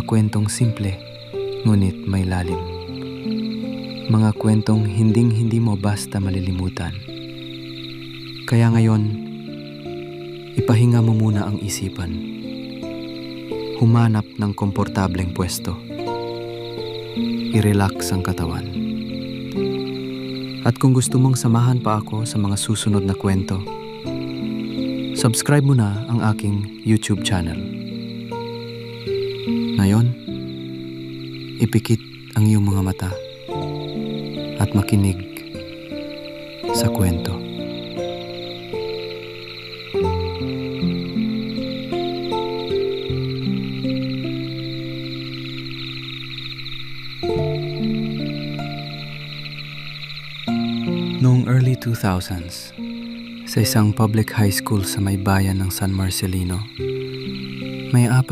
Mga kwentong simple, ngunit may lalim. Mga kwentong hinding-hindi mo basta malilimutan. Kaya ngayon, ipahinga mo muna ang isipan. Humanap ng komportableng pwesto. I-relax ang katawan. At kung gusto mong samahan pa ako sa mga susunod na kwento, subscribe mo na ang aking YouTube channel. Ngayon, ipikit ang iyong mga mata at makinig sa kwento. Noong early 2000s, sa isang public high school sa may bayan ng San Marcelino, may 4